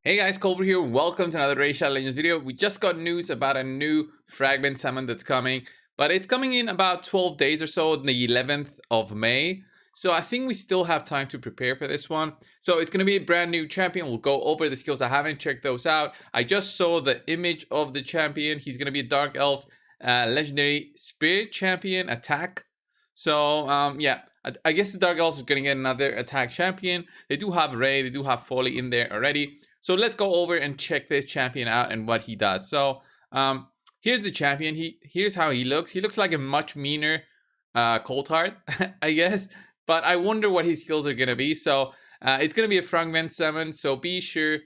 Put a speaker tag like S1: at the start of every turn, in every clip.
S1: Hey guys, Colbert here. Welcome to another Racial Legends video. We just got news about a new Fragment summon that's coming, but it's coming in about 12 days or so, on the 11th of May. So I think we still have time to prepare for this one. So it's going to be a brand new champion. We'll go over the skills. I haven't checked those out. I just saw the image of the champion. He's going to be a Dark Elves legendary spirit champion attack. So yeah, I guess the Dark Elves is going to get another attack champion. They do have Ray, they do have Foley in there already. So let's go over and check this champion out and what he does. So here's the champion. Here's how he looks. He looks like a much meaner Cold Heart, I guess. But I wonder what his skills are gonna be. So it's gonna be a fragment summon. So be sure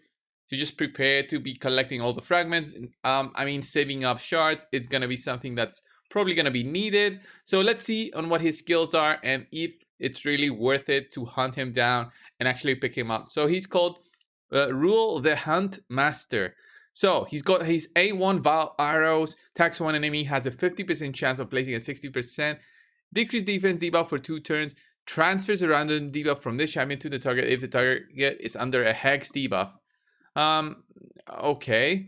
S1: to just prepare to be collecting all the fragments. I mean, saving up shards. It's gonna be something that's probably gonna be needed. So let's see on what his skills are and if it's really worth it to hunt him down and actually pick him up. So he's called Rule the Hunt Master. So he's got his A1 Val arrows. Tax one enemy has a 50% chance of placing a 60% decreased defense debuff for 2 turns. Transfers a random debuff from this champion to the target if the target is under a hex debuff. Okay.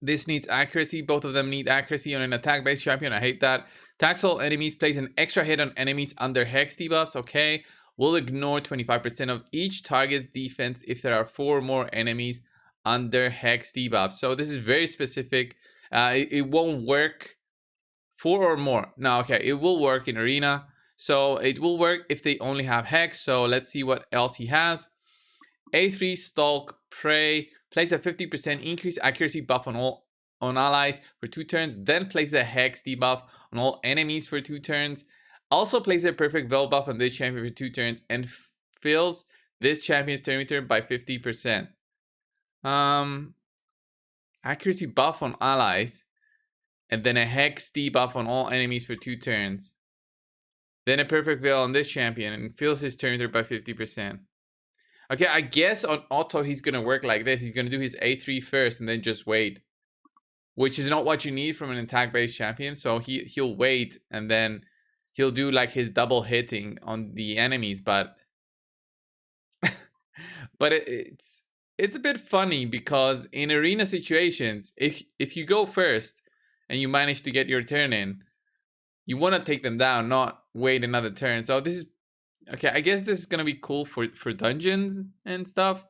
S1: This needs accuracy. Both of them need accuracy on an attack-based champion. I hate that. Tax all enemies. Place an extra hit on enemies under hex debuffs. Okay. Will ignore 25% of each target's defense if there are 4 more enemies under hex debuffs. So this is very specific. It won't work 4 or more. No, okay. It will work in arena. So it will work if they only have hex. So let's see what else he has. A3 Stalk Prey. Place a 50% increased accuracy buff on all allies for 2 turns. Then place a hex debuff on all enemies for 2 turns. Also places a perfect Vel buff on this champion for 2 turns and fills this champion's turn meter by 50%. Accuracy buff on allies, and then a hex debuff on all enemies for 2 turns. Then a perfect Vel on this champion and fills his turn meter by 50%. Okay, I guess on auto he's gonna work like this. He's gonna do his A3 first and then just wait, which is not what you need from an attack-based champion. So he'll wait and then he'll do like his double hitting on the enemies, but it's a bit funny because in arena situations, if you go first and you manage to get your turn in, you want to take them down, not wait another turn. So this is okay. I guess this is gonna be cool for dungeons and stuff.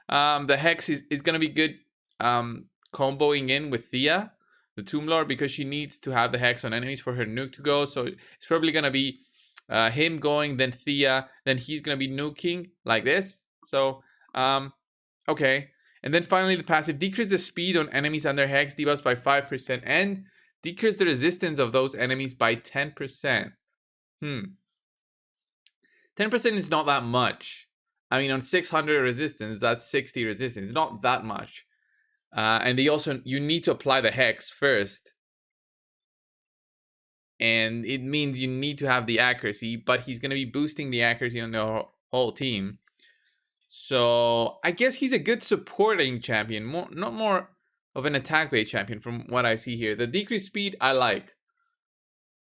S1: The hex is gonna be good comboing in with Thea, the Tomb Lord, because she needs to have the hex on enemies for her nuke to go. So it's probably gonna be him going, then Thea, then he's gonna be nuking like this. So okay. And then finally the passive, decrease the speed on enemies under hex debuffs by 5% and decrease the resistance of those enemies by 10%. 10% is not that much. I mean, on 600 resistance, that's 60 resistance. It's not that much. And you need to apply the hex first. And it means you need to have the accuracy, but he's going to be boosting the accuracy on the whole team. So I guess he's a good supporting champion, not more of an attack-based champion from what I see here. The decreased speed, I like.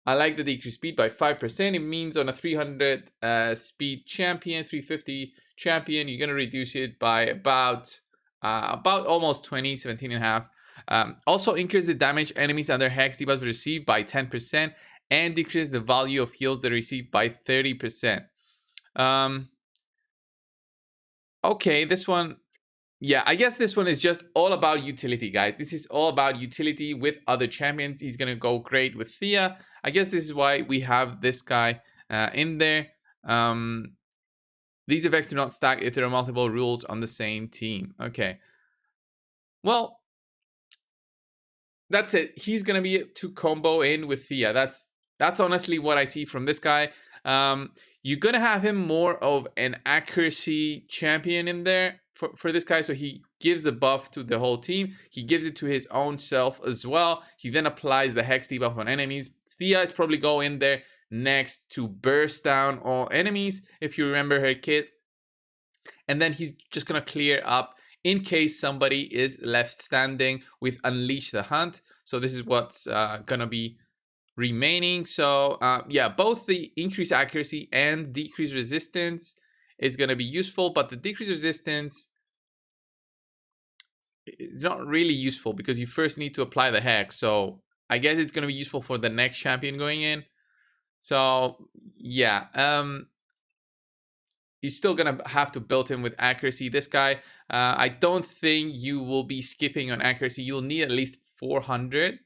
S1: I like the decreased speed by 5%. It means on a 300 speed champion, 350 champion, you're going to reduce it by about almost 20, 17 and a half. Also increase the damage enemies under hex debuffs receive by 10% and decrease the value of heals they receive by 30%. Okay, this one, yeah, I guess this one is just all about utility, guys. This is all about utility with other champions. He's going to go great with Thea. I guess this is why we have this guy in there. These effects do not stack if there are multiple rules on the same team. Okay. Well, that's it. He's going to be to combo in with Thea. That's honestly what I see from this guy. You're going to have him more of an accuracy champion in there for this guy. So he gives the buff to the whole team. He gives it to his own self as well. He then applies the hex debuff on enemies. Thea is probably go in there next to burst down all enemies, if you remember her kit. And then he's just going to clear up in case somebody is left standing with Unleash the Hunt. So this is what's going to be remaining. So yeah, both the increased accuracy and decreased resistance is going to be useful, but the decreased resistance it's not really useful because you first need to apply the hex. So I guess it's going to be useful for the next champion going in. So yeah, you're still going to have to build him with accuracy. This guy, I don't think you will be skipping on accuracy. You'll need at least 400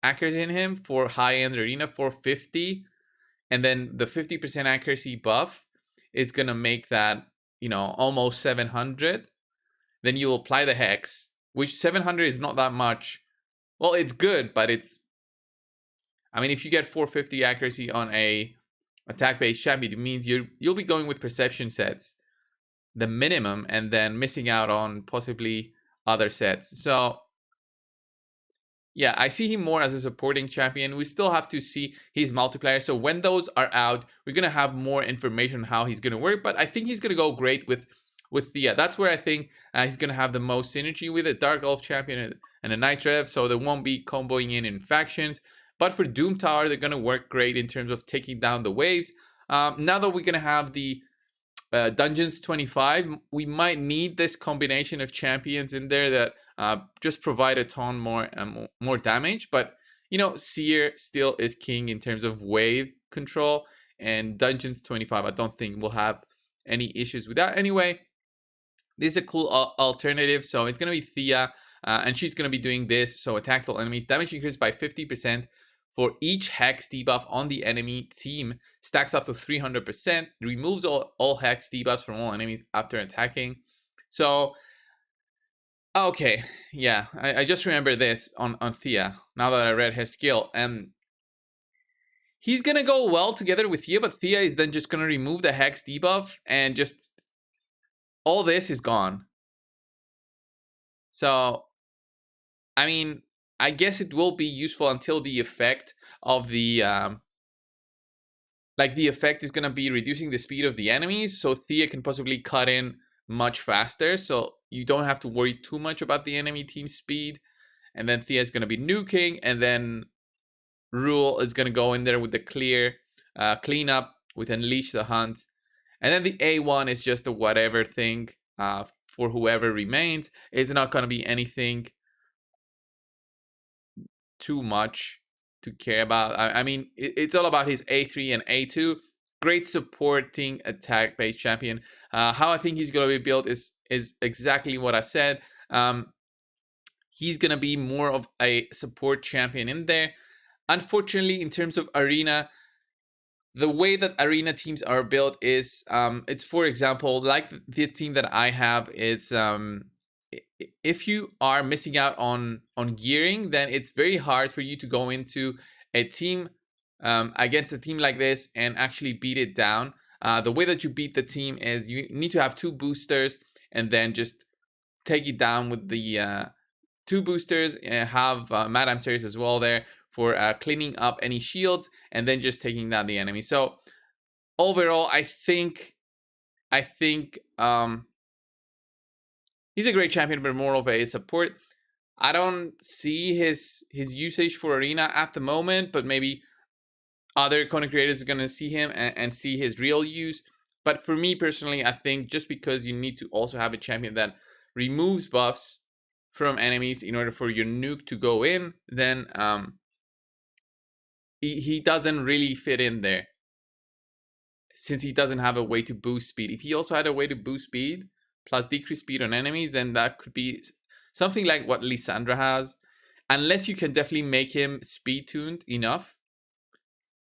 S1: accuracy in him for high-end arena, 450. And then the 50% accuracy buff is going to make that, you know, almost 700. Then you'll apply the hex, which 700 is not that much. Well, it's good, but it's, I mean, if you get 450 accuracy on a attack-based champion, it means you'll be going with perception sets, the minimum, and then missing out on possibly other sets. So yeah, I see him more as a supporting champion. We still have to see his multiplier. So when those are out, we're going to have more information on how he's going to work. But I think he's going to go great with Thea. That's where I think he's going to have the most synergy with a Dark Elf champion and a Knight Rev. So there won't be comboing in factions. But for Doom Tower, they're going to work great in terms of taking down the waves. Now that we're going to have the Dungeons 25, we might need this combination of champions in there that just provide a ton more damage. But, you know, Seer still is king in terms of wave control. And Dungeons 25, I don't think we'll have any issues with that. Anyway, this is a cool alternative. So it's going to be Thea. And she's going to be doing this. So attacks all enemies. Damage increased by 50% for each hex debuff on the enemy team. Stacks up to 300%. Removes all hex debuffs from all enemies after attacking. So, okay. Yeah, I just remember this on Thea. Now that I read her skill. He's going to go well together with Thea. But Thea is then just going to remove the hex debuff. And just all this is gone. So, I mean, I guess it will be useful until the effect of the, the effect is going to be reducing the speed of the enemies. So Thea can possibly cut in much faster. So you don't have to worry too much about the enemy team's speed. And then Thea is going to be nuking. And then Rule is going to go in there with the cleanup with Unleash the Hunt. And then the A1 is just a whatever thing for whoever remains. It's not going to be anything too much to care about. I mean, it's all about his A3 and A2. Great supporting attack-based champion. How I think he's going to be built is exactly what I said. He's going to be more of a support champion in there. Unfortunately, in terms of arena, the way that arena teams are built is, it's, for example, like the team that I have is, if you are missing out on gearing, then it's very hard for you to go into a team against a team like this and actually beat it down. The way that you beat the team is you need to have 2 boosters and then just take it down with the 2 boosters and have Madame Series as well there for cleaning up any shields and then just taking down the enemy. So overall, I think he's a great champion, but more of a support. I don't see his usage for arena at the moment, but maybe other content creators are going to see him and see his real use. But for me personally, I think just because you need to also have a champion that removes buffs from enemies in order for your nuke to go in, then he doesn't really fit in there, since he doesn't have a way to boost speed. If he also had a way to boost speed plus decrease speed on enemies, then that could be something like what Lysandra has, unless you can definitely make him speed tuned enough.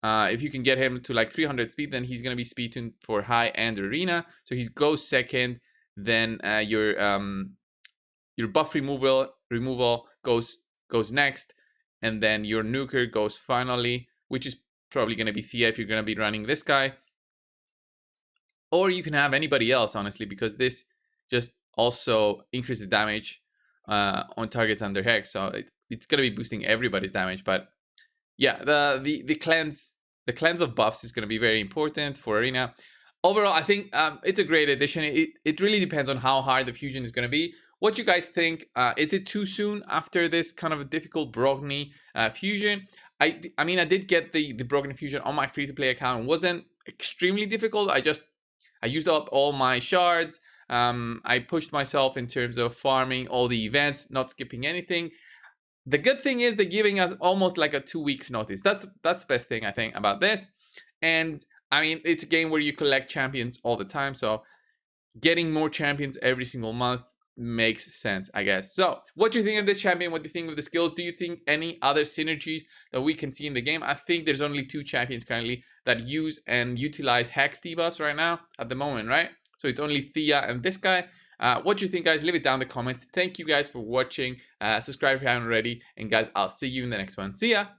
S1: If you can get him to like 300 speed, then he's going to be speed tuned for high and arena. So he goes second, then your buff removal goes next, and then your nuker goes finally, which is probably going to be Thea if you're going to be running this guy. Or you can have anybody else, honestly, because this just also increases damage on targets under Hex. So it's going to be boosting everybody's damage. But yeah, the cleanse of buffs is going to be very important for arena. Overall, I think it's a great addition. It really depends on how hard the fusion is going to be. What you guys think? Is it too soon after this kind of a difficult Brogni fusion? I mean, I did get the Brogni fusion on my free-to-play account. It wasn't extremely difficult. I used up all my shards. I pushed myself in terms of farming all the events, not skipping anything. The good thing is they're giving us almost like a 2 weeks notice. That's the best thing I think about this. And I mean, it's a game where you collect champions all the time, so getting more champions every single month makes sense, I guess. So what do you think of this champion? What do you think of the skills? Do you think any other synergies that we can see in the game? I think there's only 2 champions currently that use and utilize Hex debuffs right now at the moment, right? So it's only Thea and this guy. What do you think, guys? Leave it down in the comments. Thank you guys for watching. Subscribe if you haven't already. And guys, I'll see you in the next one. See ya!